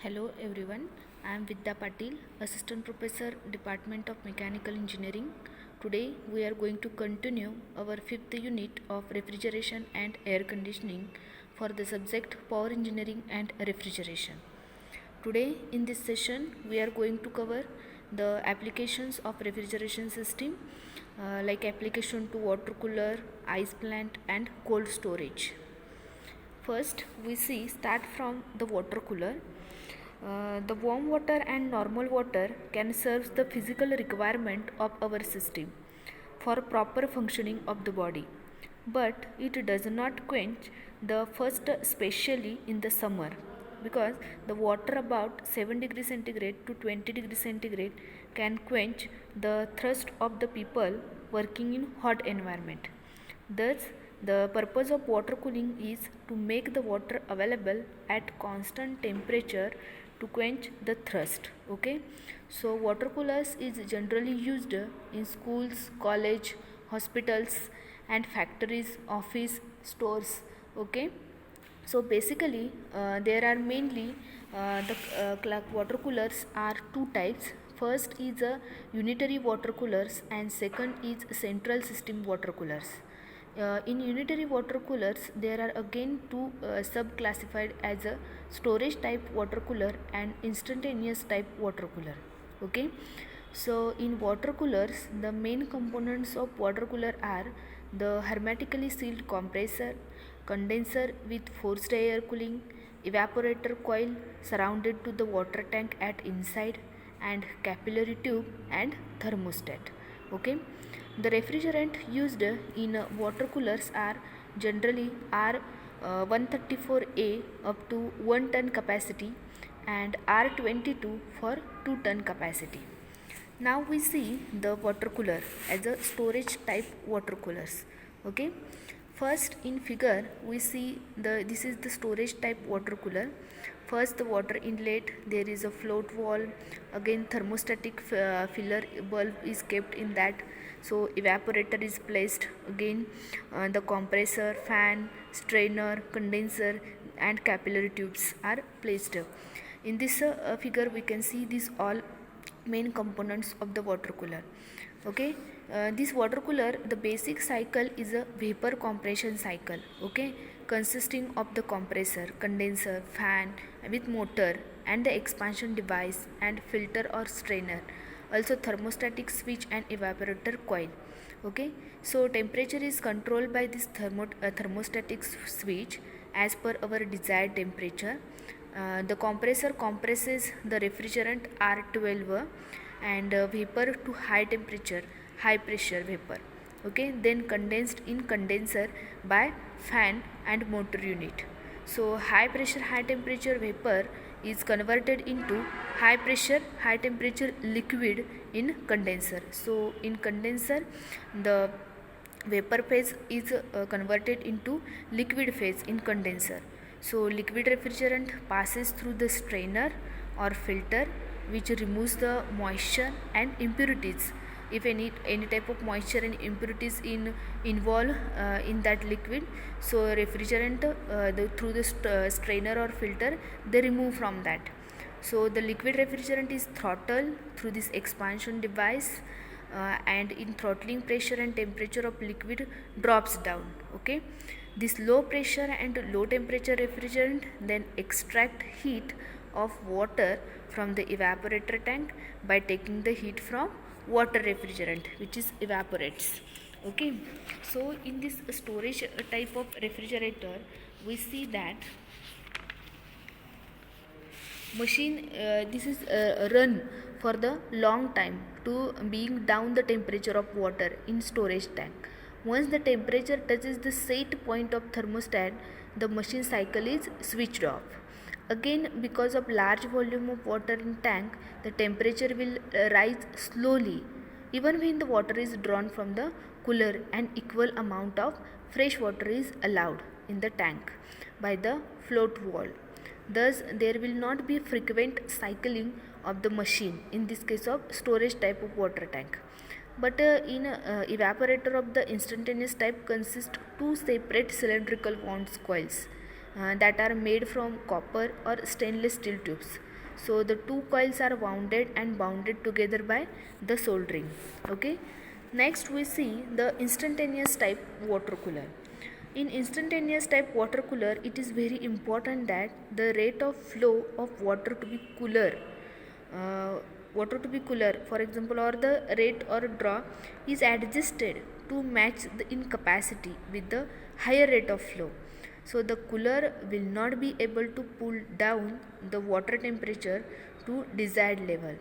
Hello everyone, I am Vidya Patil, Assistant Professor, Department of Mechanical Engineering. Today we are going to continue our fifth unit of refrigeration and air conditioning for the subject Power Engineering and Refrigeration. Today in this session we are going to cover the applications of refrigeration system like application to water cooler, ice plant and cold storage. First, we see start from the water cooler. The warm water and normal water can serve the physical requirement of our system for proper functioning of the body, but it does not quench the first, especially in the summer, because the water about 7 degrees centigrade to 20 degrees centigrade can quench the thirst of the people working in hot environment. Thus, the purpose of water cooling is to make the water available at constant temperature to quench the thirst. Okay, so water coolers is generally used in schools, college, hospitals, and factories, office, stores. Okay, so basically, there are mainly the water coolers are two types. First is a unitary water coolers and second is central system water coolers. In unitary water coolers, there are again two sub-classified as a storage type water cooler and instantaneous type water cooler. Okay, so in water coolers, the main components of water cooler are the hermetically sealed compressor, condenser with forced air cooling, evaporator coil surrounded to the water tank at inside, and capillary tube and thermostat. Okay, the refrigerant used in water coolers are generally R134A up to 1 ton capacity and R22 for 2 ton capacity. Now we see the water cooler as a storage type water coolers. Okay, first in figure we see this is the storage type water cooler. First the water inlet, there is a float valve, again thermostatic filler bulb is kept in that, so evaporator is placed, again the compressor, fan, strainer, condenser and capillary tubes are placed. In this figure we can see these all main components of the water cooler. Okay, this water cooler, the basic cycle is a vapor compression cycle. Okay, consisting of the compressor, condenser, fan with motor and the expansion device and filter or strainer, also thermostatic switch and evaporator coil. Okay, so temperature is controlled by this thermostatic switch as per our desired temperature. The compressor compresses the refrigerant R12 and vapor to high temperature, high pressure vapor. Okay, then condensed in condenser by fan and motor unit. So high pressure, high temperature vapor is converted into high pressure, high temperature liquid in condenser. So in condenser, the vapor phase is converted into liquid phase in condenser. So liquid refrigerant passes through the strainer or filter which removes the moisture and impurities. If any type of moisture and impurities involved in that liquid, so refrigerant through the strainer or filter they remove from that. So the liquid refrigerant is throttled through this expansion device and in throttling pressure and temperature of liquid drops down. Okay, this low pressure and low temperature refrigerant then extract heat of water from the evaporator tank by taking the heat from water refrigerant which is evaporates. Okay, so in this storage type of refrigerator we see that machine this is run for the long time to being down the temperature of water in storage tank. Once the temperature touches the set point of thermostat, the machine cycle is switched off. Again, because of large volume of water in tank, the temperature will rise slowly even when the water is drawn from the cooler and equal amount of fresh water is allowed in the tank by the float valve. Thus, there will not be frequent cycling of the machine in this case of storage type of water tank. But in evaporator of the instantaneous type consist two separate cylindrical wound coils that are made from copper or stainless steel tubes. So the two coils are wounded and bounded together by the soldering. Okay. Next we see the instantaneous type water cooler. In instantaneous type water cooler, it is very important that the rate of flow of water to be cooler, uh, for example, or the rate or draw is adjusted to match the in capacity with the higher rate of flow. So the cooler will not be able to pull down the water temperature to desired level.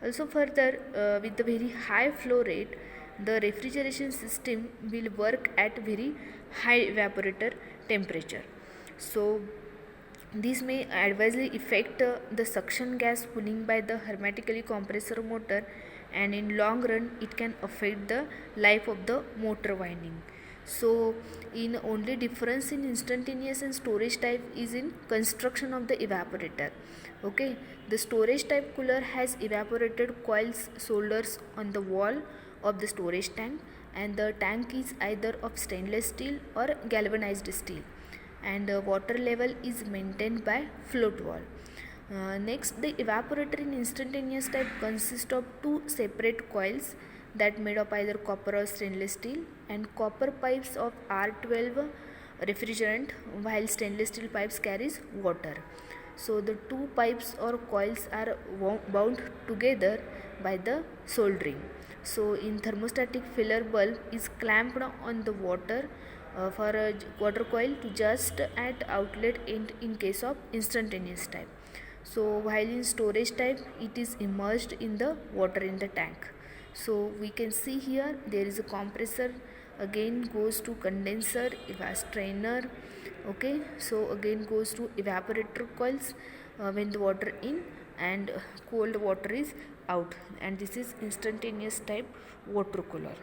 Also further, with the very high flow rate, the refrigeration system will work at very high evaporator temperature. So this may adversely affect the suction gas cooling by the hermetically compressor motor, and in long run it can affect the life of the motor winding. So in only difference in instantaneous and storage type is in construction of the evaporator. Okay, the storage type cooler has evaporated coils soldered on the wall of the storage tank, and the tank is either of stainless steel or galvanized steel, and water level is maintained by float wall. Next, the evaporator in instantaneous type consists of two separate coils that made of either copper or stainless steel, and copper pipes of R12 refrigerant, while stainless steel pipes carries water. So the two pipes or coils are bound together by the soldering. So in thermostatic filler bulb is clamped on the water for a water coil to just at outlet in case of instantaneous type. So while in storage type it is immersed in the water in the tank. So we can see here there is a compressor, again goes to condenser, strainer. Okay, so again goes to evaporator coils when the water in and cold water is out, and this is instantaneous type water cooler.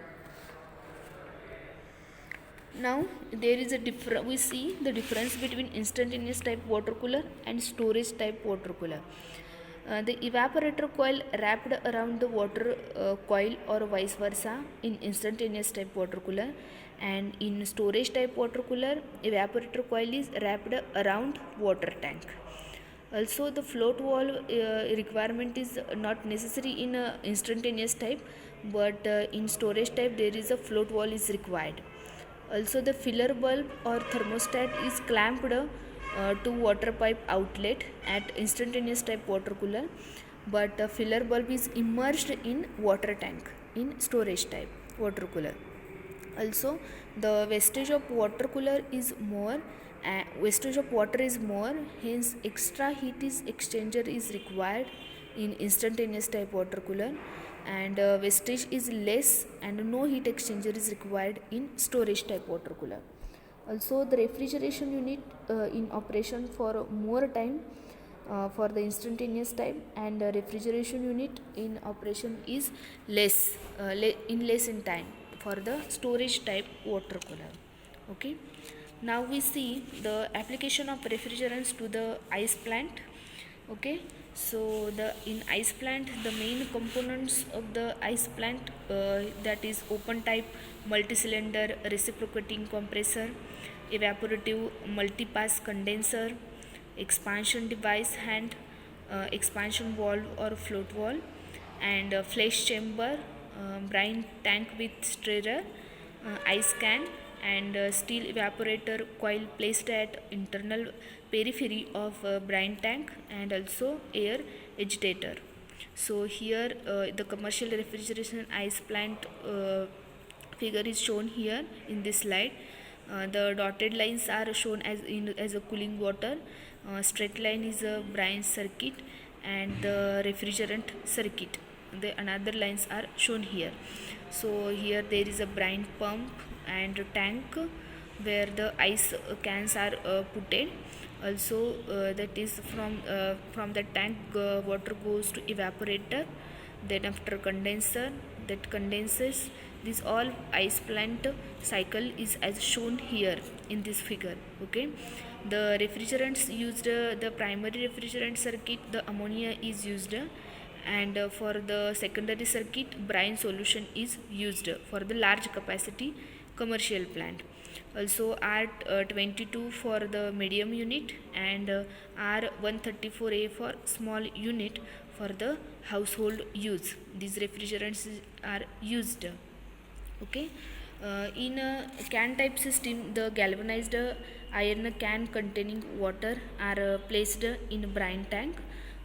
Now there is a we see the difference between instantaneous type water cooler and storage type water cooler. The evaporator coil wrapped around the water coil or vice versa in instantaneous type water cooler, and in storage type water cooler evaporator coil is wrapped around water tank. Also the float wall requirement is not necessary in instantaneous type, but in storage type there is a float wall is required. Also the filler bulb or thermostat is clamped to water pipe outlet at instantaneous type water cooler, but filler bulb is immersed in water tank in storage type water cooler. Also the wastage of water cooler is more, wastage of water is more, hence extra heat is exchanger is required in instantaneous type water cooler, and wastage is less and no heat exchanger is required in storage type water cooler. Also the refrigeration unit in operation for more time for the instantaneous type, and refrigeration unit in operation is less in time for the storage type water cooler. Okay, now we see the application of refrigerants to the ice plant. Okay, so in ice plant the main components of the ice plant, that is open type multi-cylinder reciprocating compressor, evaporative multi-pass condenser, expansion device hand, expansion valve or float valve, and flash chamber, brine tank with stirrer, ice can, and steel evaporator coil placed at internal periphery of brine tank, and also air agitator. So here the commercial refrigeration ice plant figure is shown here in this slide. The dotted lines are shown as a cooling water, straight line is a brine circuit and the refrigerant circuit. The another lines are shown here. So here there is a brine pump and tank where the ice cans are put in. Also that is from the tank water goes to evaporator, then after condenser that condenses. This all ice plant cycle is as shown here in this figure. Okay, the refrigerants used, the primary refrigerant circuit the ammonia is used, and for the secondary circuit brine solution is used for the large capacity commercial plant. Also R22 for the medium unit, and R134A for small unit for the household use. These refrigerants are used. Okay. In a can type system, the galvanized iron can containing water are placed in a brine tank,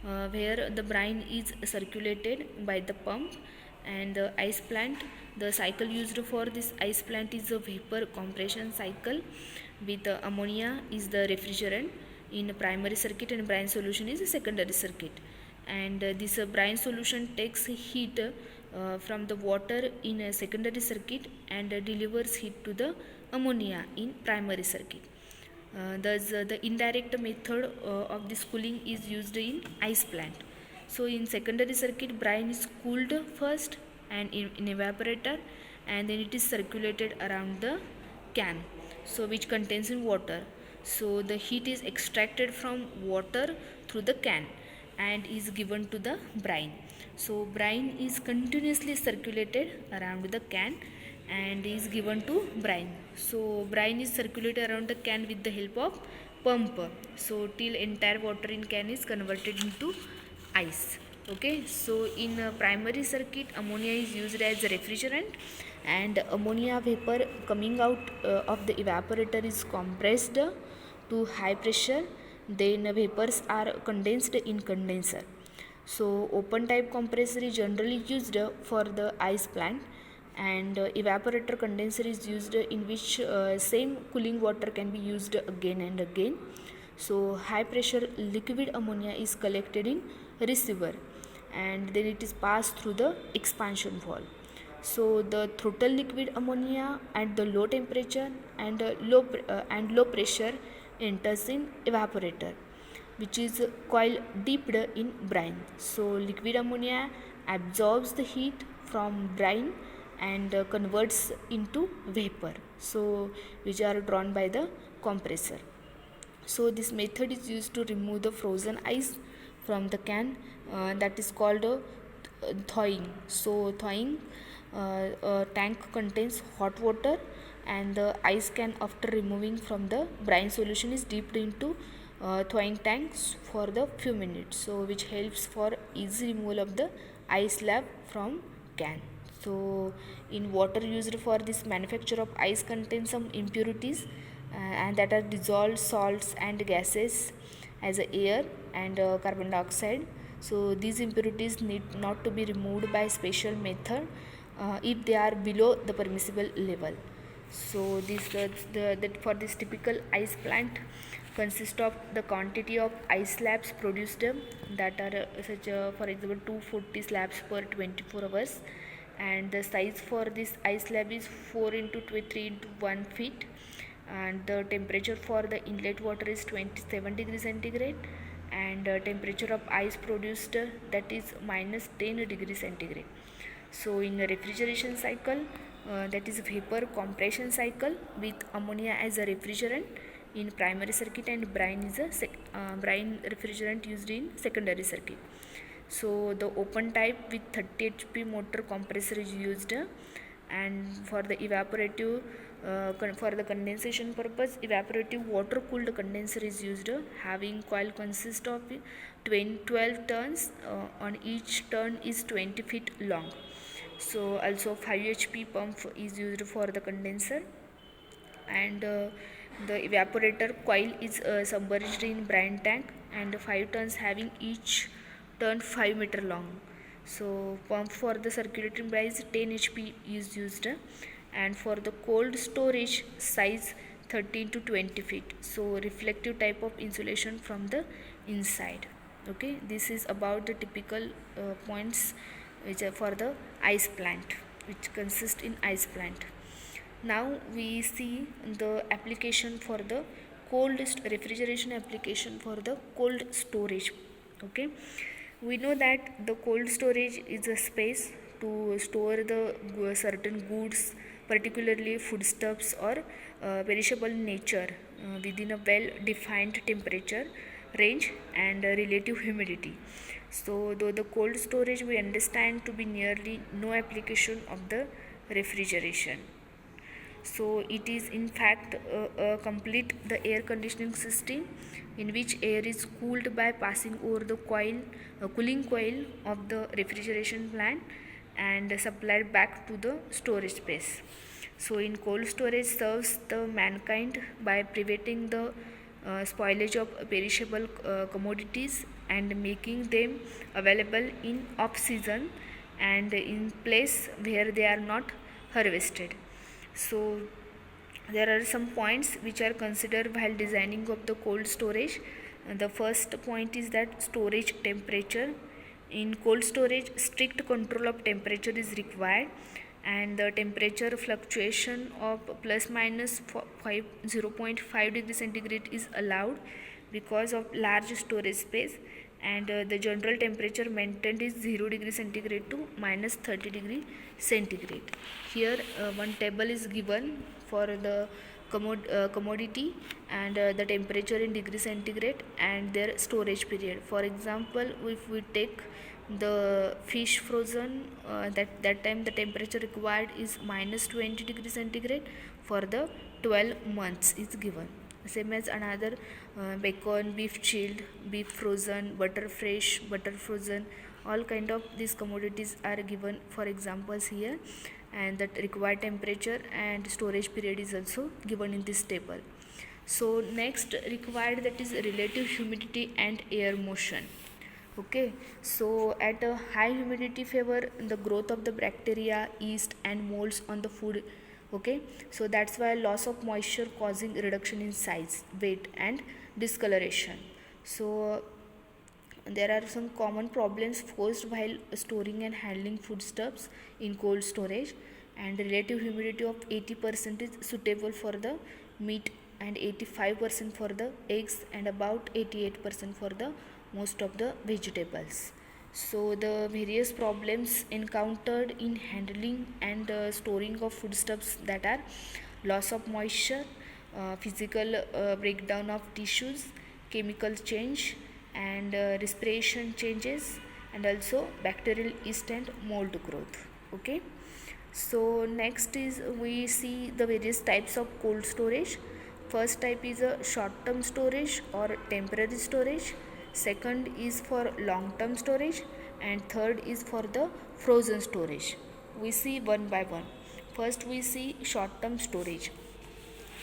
where the brine is circulated by the pump. And the ice plant, the cycle used for this ice plant is a vapor compression cycle, with ammonia is the refrigerant in primary circuit and brine solution is a secondary circuit. And this brine solution takes heat from the water in a secondary circuit and delivers heat to the ammonia in primary circuit. Thus, the indirect method of this cooling is used in ice plant. So, in secondary circuit, brine is cooled first and in evaporator, and then it is circulated around the can, so which contains in water. So, the heat is extracted from water through the can and is given to the brine. So, brine is continuously circulated around the can and is given to brine. So, brine is circulated around the can with the help of pump. So, till entire water in can is converted into ice. Okay, so in primary circuit, ammonia is used as a refrigerant, and ammonia vapor coming out of the evaporator is compressed to high pressure. Then vapors are condensed in condenser. So open type compressor is generally used for the ice plant, and evaporator condenser is used in which same cooling water can be used again and again. So high pressure liquid ammonia is collected in receiver, and then it is passed through the expansion valve. So the throttle liquid ammonia at the low temperature and low pressure enters in evaporator, which is coil dipped in brine. So liquid ammonia absorbs the heat from brine and converts into vapor, so which are drawn by the compressor. So this method is used to remove the frozen ice from the can, that is called thawing. So thawing, tank contains hot water, and the ice can, after removing from the brine solution, is dipped into thawing tanks for the few minutes, so which helps for easy removal of the ice slab from can. So in water used for this manufacture of ice contains some impurities, and that are dissolved salts and gases as air and carbon dioxide. So these impurities need not to be removed by special method if they are below the permissible level. So this for this typical ice plant consists of the quantity of ice slabs produced, that are for example 240 slabs per 24 hours, and the size for this ice slab is 4 into 3 into 1 feet, and the temperature for the inlet water is 27 degrees centigrade, and temperature of ice produced, that is minus 10 degrees centigrade. So in a refrigeration cycle, that is vapor compression cycle with ammonia as a refrigerant in primary circuit, and brine is a brine refrigerant used in secondary circuit. So the open type with 30 HP motor compressor is used, and for the evaporative for the condensation purpose, evaporative water cooled condenser is used, having coil consist of 12 turns, on each turn is 20 feet long. So also 5 HP pump is used for the condenser, and the evaporator coil is submerged in brine tank, and 5 turns having each turn 5 meter long. So pump for the circulating brine is 10 HP is used, and for the cold storage size 13 to 20 feet. So reflective type of insulation from the inside. Okay, this is about the typical points which are for the ice plant, which consist in ice plant. Now we see the application for the cold refrigeration application for the cold storage. Okay, we know that the cold storage is a space to store the certain goods, particularly foodstuffs or perishable nature, within a well defined temperature range and relative humidity. So though the cold storage we understand to be nearly no application of the refrigeration. So it is in fact a complete the air conditioning system in which air is cooled by passing over the cooling coil of the refrigeration plant and supplied back to the storage space. So in cold storage serves the mankind by preventing the spoilage of perishable commodities and making them available in off season and in place where they are not harvested. So there are some points which are considered while designing of the cold storage. The first point is that storage temperature. In cold storage, strict control of temperature is required, and the temperature fluctuation of plus minus 0.5 degree centigrade is allowed because of large storage space, and the general temperature maintained is 0 degree centigrade to minus 30 degree centigrade. Here one table is given for the commodity and the temperature in degree centigrade and their storage period. For example, if we take the fish frozen, that time the temperature required is minus 20 degree centigrade for the 12 months is given. Same as another bacon, beef chilled, beef frozen, butter fresh, butter frozen, all kind of these commodities are given for examples here, and that required temperature and storage period is also given in this table. So next required, that is relative humidity and air motion. Okay, so at a high humidity favor the growth of the bacteria, yeast and molds on the food. Okay, so that's why loss of moisture causing reduction in size, weight and discoloration. So there are some common problems posed while storing and handling foodstuffs in cold storage, and relative humidity of 80% is suitable for the meat and 85% for the eggs and about 88% for the most of the vegetables. So the various problems encountered in handling and storing of foodstuffs, that are loss of moisture, physical breakdown of tissues, chemical change and respiration changes, and also bacterial yeast and mold growth. Okay, so next is we see the various types of cold storage. First type is a short term storage or temporary storage, second is for long term storage, and third is for the frozen storage. We see one by one. First we see short term storage.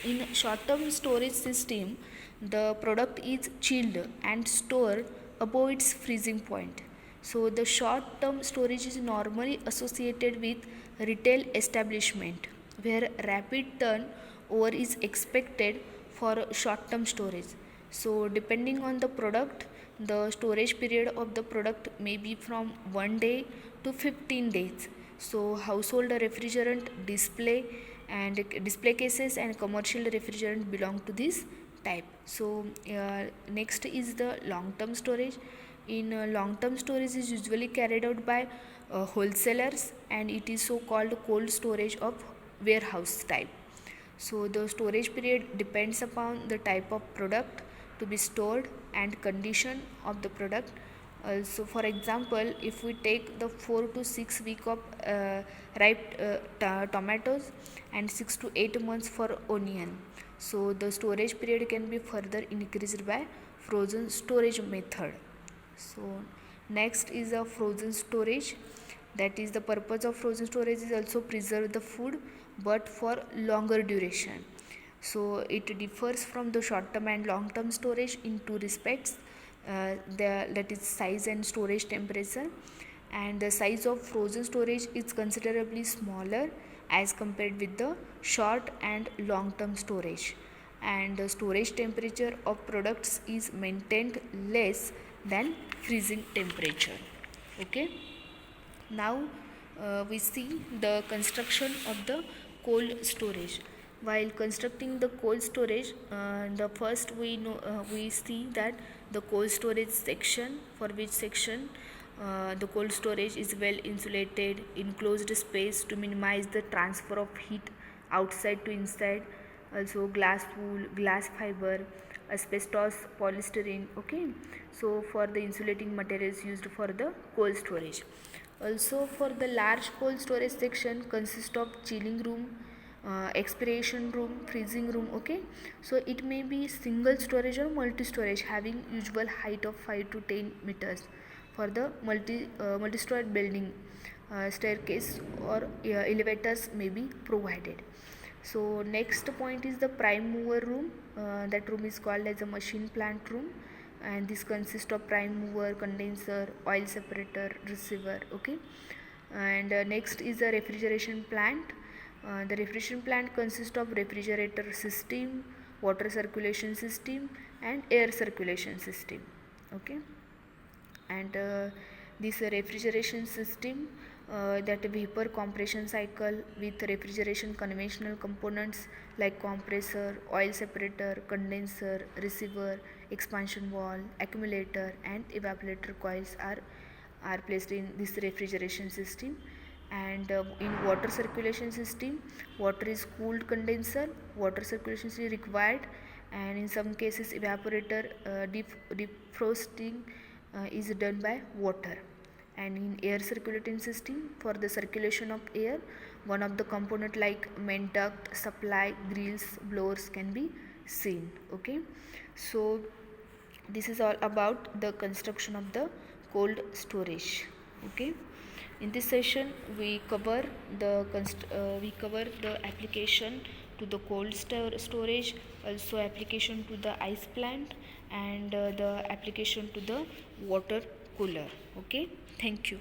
In short term storage system, the product is chilled and stored above its freezing point. So the short term storage is normally associated with retail establishment where rapid turnover is expected for short term storage. So depending on the product, the storage period of the product may be from 1 day to 15 days. So household refrigerant, display cases and commercial refrigerant belong to this type. So next is the long term storage. In long term storage is usually carried out by wholesalers, and it is so called cold storage of warehouse type. So the storage period depends upon the type of product to be stored and condition of the product. Also, for example, if we take the 4 to 6 week of ripe tomatoes and 6 to 8 months for onion, so the storage period can be further increased by frozen storage method. So next is a frozen storage. That is, the purpose of frozen storage is also preserve the food but for longer duration. So it differs from the short term and long term storage in two respects, that is size and storage temperature, and the size of frozen storage is considerably smaller as compared with the short and long term storage, and the storage temperature of products is maintained less than freezing temperature. Okay, now we see the construction of the cold storage. While constructing the cold storage, the first we see that the cold storage section, for which section the cold storage is well insulated, enclosed space to minimize the transfer of heat outside to inside, also glass wool, glass fiber, asbestos, polystyrene. Okay, so for the insulating materials used for the cold storage. Also for the large cold storage section consists of chilling room, expiration room, freezing room. Okay, so it may be single storage or multi storage having usual height of 5 to 10 meters for the multi-stored building. Staircase or elevators may be provided. So next point is the prime mover room. That room is called as a machine plant room, and this consists of prime mover, condenser, oil separator, receiver. Okay, and next is the refrigeration plant. The refrigeration plant consists of refrigerator system, water circulation system, and air circulation system. Okay, and this refrigeration system, that vapor compression cycle with refrigeration conventional components like compressor, oil separator, condenser, receiver, expansion valve, accumulator, and evaporator coils are placed in this refrigeration system. And in water circulation system, water is cooled condenser, water circulation is required, and in some cases evaporator defrosting is done by water. And in air circulating system, for the circulation of air, one of the component like main duct, supply, grills, blowers can be seen. Okay, so this is all about the construction of the cold storage. Okay, in this session we cover the application to the cold storage, also application to the ice plant, and the application to the water cooler. Okay, thank you.